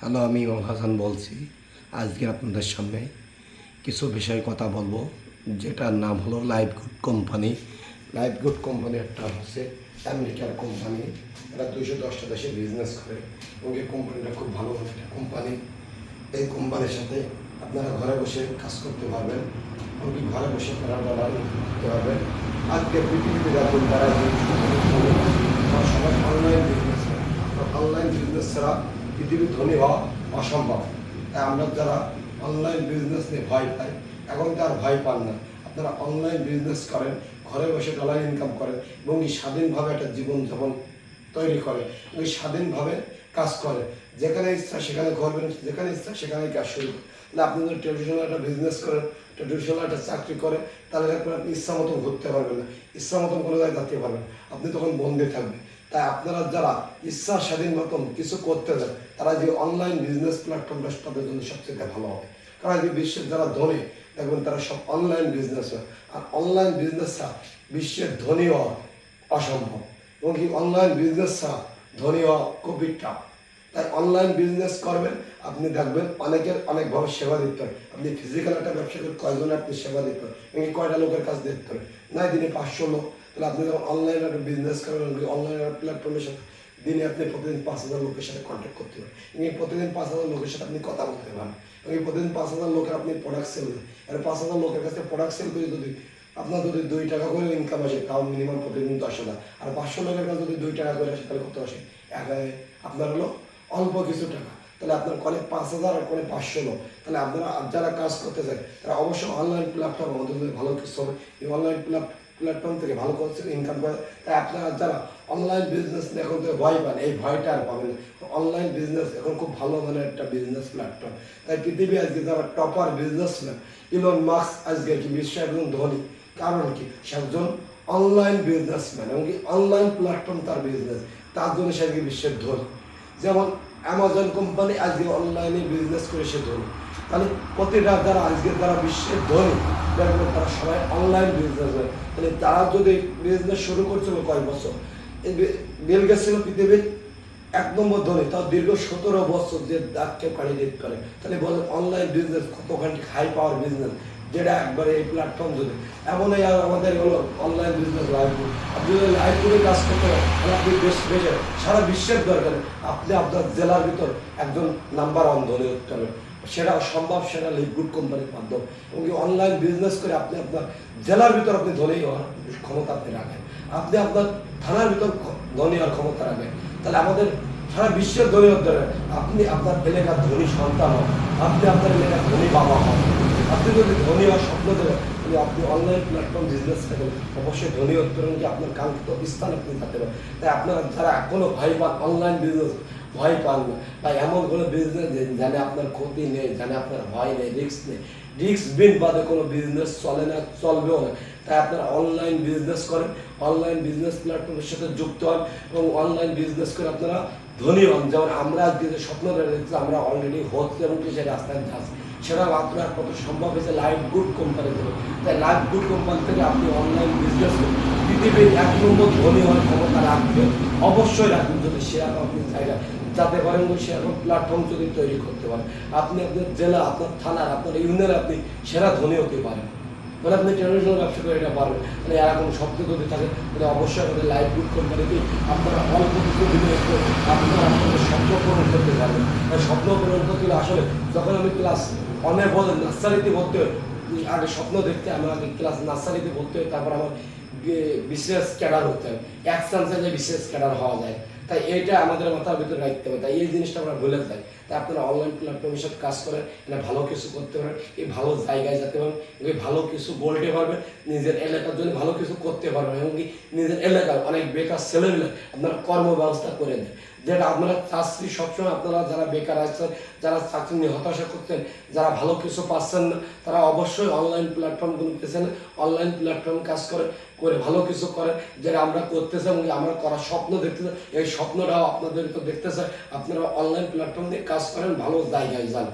Hello, আমি ইমাম হাসান বলছি। আজকে আপনাদের সামনে কিছু বিষয়ে কথা বলবো, যেটার নাম হলো লাইফগুড কোম্পানি। লাইফগুড কোম্পানি একটা হচ্ছে আমেরিকার কোম্পানি। এরা 210টা দেশে বিজনেস করে এবং এই কোম্পানিটা খুব ভালো একটা কোম্পানি। এই কোম্পানির সাথে আপনারা ঘরে বসে কাজ করতে পারবেন, এমনকি ঘরে বসে তারা ডলার করতে পারবেন। আজকে পৃথিবীতে দেখুন তারা যে সবাই অনলাইন বিজনেস, অনলাইন বিজনেস ছাড়া পৃথিবীর ধনী হওয়া অসম্ভব। তাই আমরা যারা অনলাইন বিজনেস নিয়ে ভয় পাই, এখন তো আর ভয় পান না। আপনারা অনলাইন বিজনেস করেন, ঘরে বসে ডলার ইনকাম করেন এবং এই স্বাধীনভাবে একটা জীবনযাপন তৈরি করে এবং স্বাধীনভাবে কাজ করে। যেখানে ইচ্ছা সেখানে করবেন, যেখানে ইচ্ছা সেখানে কাজ শুরু করেন। তাহলে আপনি যদি ট্রেডিশনাল একটা বিজনেস করেন, ট্রেডিশনাল একটা চাকরি করে, তাহলে আপনি ইচ্ছা মতন ঘুরতে পারবেন না, ইচ্ছা মতন কোনো জায়গায় যেতে পারবেন, আপনি তখন বন্দী থাকবেন। তাই আপনারা যারা ইচ্ছা স্বাধীন মতন কিছু করতে চান, তারা যে অনলাইন বিজনেস প্ল্যাটফর্মটা তাদের জন্য সবচেয়ে ভালো হবে। কারণ যে বিশ্বের যারা ধনী দেখবেন তারা সব অনলাইন বিজনেস হয়, আর অনলাইন বিজনেস ছাড়া বিশ্বের ধনী হওয়া অসম্ভব এবং কি অনলাইন বিজনেস ছাড়া ধনী হওয়া খুবই টাফ। তাই অনলাইন বিজনেস করবেন, আপনি দেখবেন অনেকের অনেকভাবে সেবা দিতে হয়। আপনি ফিজিক্যাল একটা ব্যবসা করে কয়জনে আপনি সেবা দিতে হয় এবং কয়টা লোকের কাছে দিতে হবে, নয় দিনে 500 লোক। তাহলে আপনি যখন অনলাইনে একটা বিজনেস করবেন, অনলাইন প্ল্যাটফর্মের সাথে দিনে আপনি প্রতিদিন 5,000 লোকের সাথে কন্ট্যাক্ট করতে পারেন এবং প্রতিদিন 5,000 লোকের সাথে আপনি কথা বলতে পারেন এবং প্রতিদিন 5,000 লোকের আপনি প্রোডাক্ট সেল দেন। আর 5,000 লোকের কাছে প্রোডাক্ট সেল করে যদি আপনার যদি 2 টাকা করে ইনকাম আসে, তাও মিনিমাম প্রতিদিন 10,000। আর 500 লোকের কাছে যদি 2 টাকা করে আসে, তাহলে কত আসে? আপনার হলো অল্প কিছু টাকা। তাহলে আপনার কোনে 5,000 আর কোনে 500 লোক। তাহলে আপনারা যারা কাজ করতে চায় তারা অবশ্যই অনলাইন প্ল্যাটফর্ম আমাদের ভালো কিছু হবে। এই অনলাইন প্ল্যাটফর্ম থেকে ভালো করছে ইনকাম করে। তাই আপনারা যারা অনলাইন বিজনেস নিয়ে এখন থেকে ভয় পান, এই ভয়টা আর পাবেন না। অনলাইন বিজনেস এখন খুব ভালো মানের একটা বিজনেস প্ল্যাটফর্ম। তাই পৃথিবী আজকে যারা টপার বিজনেসম্যান, ইলন মাস্ক আজকে কি বিশ্বের একজন ধনী, কারণ কি সে একজন অনলাইন বিজনেসম্যান এবং কি অনলাইন প্ল্যাটফর্ম তার বিজনেস, তার জন্য সে আজকে বিশ্বের ধনী। যেমন অ্যামাজন কোম্পানি আজকে অনলাইনে বিজনেস করে সে ধনী। তাহলে প্রতিটা যারা আজকে যারা বিশ্বের ধনী দেখবেন তারা সবাই অনলাইন বিজনেস হয়। তাহলে তারা যদি বিজনেস শুরু করছিল কয়েক বছর, এই বিল গেটস ছিল পৃথিবীর 1 নম্বর ধনী, তাও দীর্ঘ 17 বছর যে দাগকে কাড়ি দিতে পারে। তাহলে বলেন অনলাইন বিজনেস কতখানি হাই পাওয়ার বিজনেস, যেটা একবারে এই প্ল্যাটফর্ম যদি এমনই আমাদের হলো অনলাইন বিজনেস লাইভগুড। আপনি যদি লাইভগুডে কাজ করতে পারেন তাহলে আপনি বেশি সারা বিশ্বের দরকারে আপনি আপনার জেলার ভিতর একজন নাম্বার 1 ধনী হতে হবে। সেটা সম্ভব, সেটা লাইভগুড কোম্পানির মাধ্যমে এবং অনলাইন বিজনেস করে আপনি আপনার জেলার ভিতর আপনি ধনী হওয়ার ক্ষমতা আপনি রাখেন, আপনি আপনার থানার ভিতর ধনী হওয়ার ক্ষমতা রাখেন। তাহলে আমাদের সারা বিশ্বের ধনী হতে হবে। আপনি আপনার এলাকার ধনী সন্তান হন, আপনি আপনার এলাকার ধনী বাবা হন। আপনি যদি ধনী হওয়ার স্বপ্ন দেবেন তাহলে আপনি অনলাইন প্ল্যাটফর্ম বিজনেস থাকবেন, অবশ্যই ধনী হতে পারেন যে আপনার কাঙ্ক্ষিত স্থানে আপনি থাকতে পারেন। তাই আপনারা যারা এখনো ভয় পান অনলাইন বিজনেস, ভয় পান না। তাই এমন কোনো বিজনেস জানে আপনার ক্ষতি নেই, জানে আপনার ভয় নেই, রিস্ক নেই। রিস্ক বিন বাদে কোনো বিজনেস চলে না, চলবেও না। তাই আপনারা অনলাইন বিজনেস করেন, অনলাইন বিজনেস প্ল্যাটফর্মের সাথে যুক্ত হন এবং অনলাইন বিজনেস করে আপনারা ধনী হন। যেমন আমরা আজকে যে স্বপ্ন দেখছি আমরা অলরেডি হচ্ছে এবং সেই রাস্তায় যাচ্ছি, সেটা মাত্র একমাত্র সম্ভব হয়েছে লাইফগুড কোম্পানি থেকে। তাই লাইফগুড কোম্পানি থেকে আপনি অনলাইন বিজনেস পৃথিবীর 1 নম্বর ধনী হওয়ার ক্ষমতা রাখবেন, অবশ্যই রাখবেন যদি সেরকম আপনি জায়গা যাতে পারেন সেরকম প্ল্যাটফর্ম যদি তৈরি করতে পারেন। আপনি আপনার জেলা, আপনার থানার, আপনার ইউনিয়নে আপনি সেরা ধনী হতে পারেন। মানে আপনি ট্রেডিশনাল ব্যবসা করে এটা পারবেন। তাহলে এরকম স্বপ্ন যদি থাকে তাহলে অবশ্যই আমাদের লাইফগুড কোম্পানিতে আপনারা অল্প কিছু বিনিয়োগ করে আপনারা আপনাদের স্বপ্ন পূরণ করতে পারবেন। স্বপ্ন পূরণ করতে গেলে আসলে যখন আমি ক্লাস অনেক বছর নার্সারিতে ভর্তি হই, আগে স্বপ্ন দেখতে আমার আগে ক্লাস নার্সারিতে ভর্তি হই, তারপর আমার বিশেষ ক্যাডার হতে হবে, এক চান্সে যে বিশেষ ক্যাডার হওয়া যায়। তাই এইটা আমাদের মাথার ভিতরে রাখতে হবে। তাই এই জিনিসটা আমরা ভুলে যাই। তাই আপনারা অনলাইন প্ল্যাটফর্মের সাথে কাজ করেন, এটা ভালো কিছু করতে পারেন, এই ভালো জায়গায় যেতে পারেন, এই ভালো কিছু বলতে পারবেন, নিজের এলাকার জন্য ভালো কিছু করতে পারবেন এবং কি নিজের এলাকার অনেক বেকার ছেলেমেলে আপনারা কর্মব্যবস্থা করে দেন। যেটা আপনারা চাকরি সবসময় আপনারা যারা বেকার আছেন, যারা চাকরি নিয়ে হতাশা করছেন, যারা ভালো কিছু পাচ্ছেন না, তারা অবশ্যই অনলাইন প্ল্যাটফর্মগুলো পেছেন, অনলাইন প্ল্যাটফর্ম কাজ করে ভালো কিছু করেন, যেটা আমরা করতেছি এবং আমরা করার স্বপ্ন দেখতেছি। এই স্বপ্নটাও আপনাদের তো দেখতেছে। আপনারা অনলাইন প্ল্যাটফর্ম দিয়ে কাজ করেন, ভালো জায়গায় যান।